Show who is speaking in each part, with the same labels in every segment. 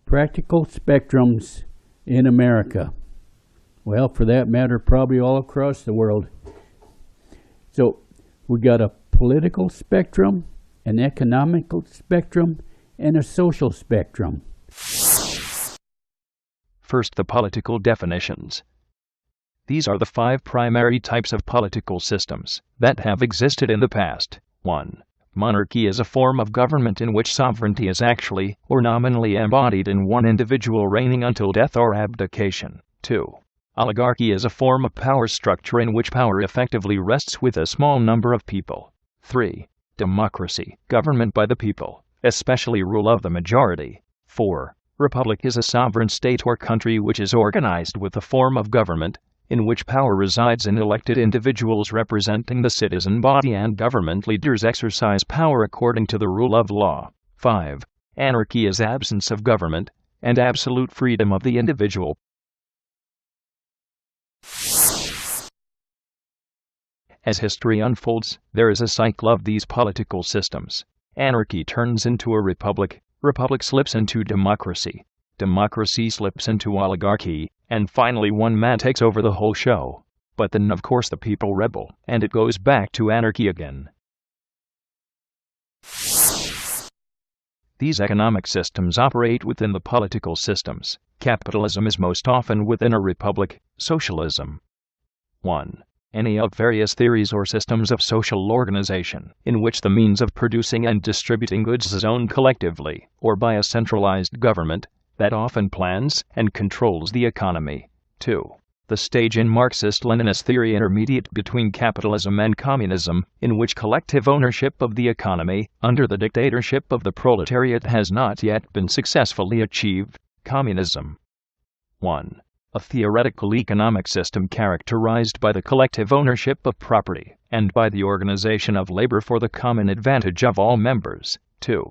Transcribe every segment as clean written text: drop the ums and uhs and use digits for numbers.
Speaker 1: Practical spectrums in America. Well, for that matter, probably all across the world. So we got a political spectrum, an economical spectrum, and a social spectrum.
Speaker 2: First, the political definitions. These are the 5 primary types of political systems that have existed in the past. 1. Monarchy is a form of government in which sovereignty is actually or nominally embodied in one individual reigning until death or abdication. 2. Oligarchy is a form of power structure in which power effectively rests with a small number of people. 3. Democracy, government by the people, especially rule of the majority. 4. Republic is a sovereign state or country which is organized with a form of government in which power resides in elected individuals representing the citizen body, and government leaders exercise power according to the rule of law. 5. Anarchy is absence of government and absolute freedom of the individual. As history unfolds, there is a cycle of these political systems. Anarchy turns into a republic, republic slips into democracy, democracy slips into oligarchy, and finally one man takes over the whole show. But then of course the people rebel, and it goes back to anarchy again. These economic systems operate within the political systems. Capitalism is most often within a republic, socialism. 1. Any of various theories or systems of social organization, in which the means of producing and distributing goods is owned collectively, or by a centralized government that often plans and controls the economy. 2. The stage in Marxist-Leninist theory intermediate between capitalism and communism, in which collective ownership of the economy, under the dictatorship of the proletariat, has not yet been successfully achieved. Communism. 1. A theoretical economic system characterized by the collective ownership of property, and by the organization of labor for the common advantage of all members. 2.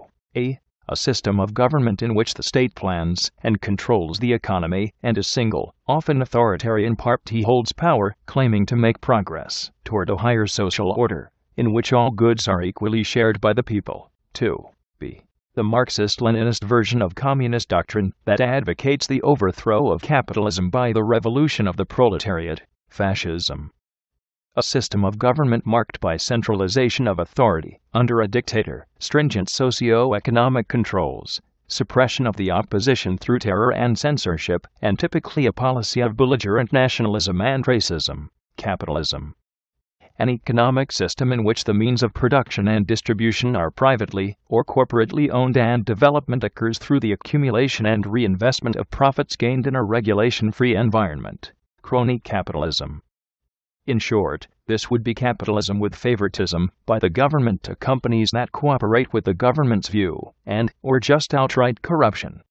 Speaker 2: A system of government in which the state plans and controls the economy, and a single, often authoritarian party holds power, claiming to make progress toward a higher social order, in which all goods are equally shared by the people. 2. The Marxist-Leninist version of communist doctrine that advocates the overthrow of capitalism by the revolution of the proletariat, fascism. A system of government marked by centralization of authority under a dictator, stringent socio-economic controls, suppression of the opposition through terror and censorship, and typically a policy of belligerent nationalism and racism. Capitalism. An economic system in which the means of production and distribution are privately or corporately owned, and development occurs through the accumulation and reinvestment of profits gained in a regulation-free environment. Crony capitalism. In short, this would be capitalism with favoritism by the government to companies that cooperate with the government's view, or just outright corruption.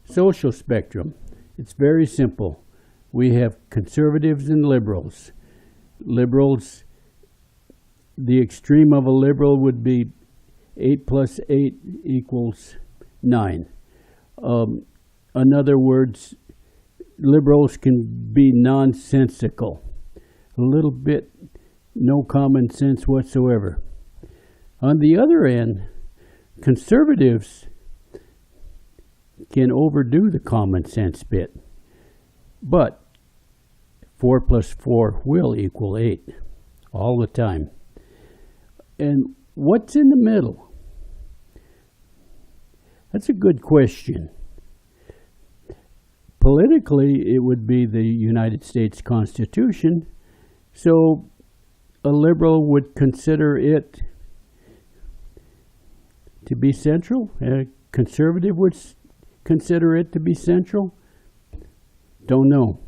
Speaker 1: Social spectrum. It's very simple. We have conservatives and liberals. Liberals, the extreme of a liberal would be 8 plus 8 equals 9. In other words, liberals can be nonsensical, a little bit no common sense whatsoever. On the other end, conservatives can overdo the common sense bit, but 4 plus 4 will equal 8 all the time. And what's in the middle? That's a good question. Politically, it would be the United States Constitution, so a liberal would consider it to be central. A conservative would consider it to be central. Don't know.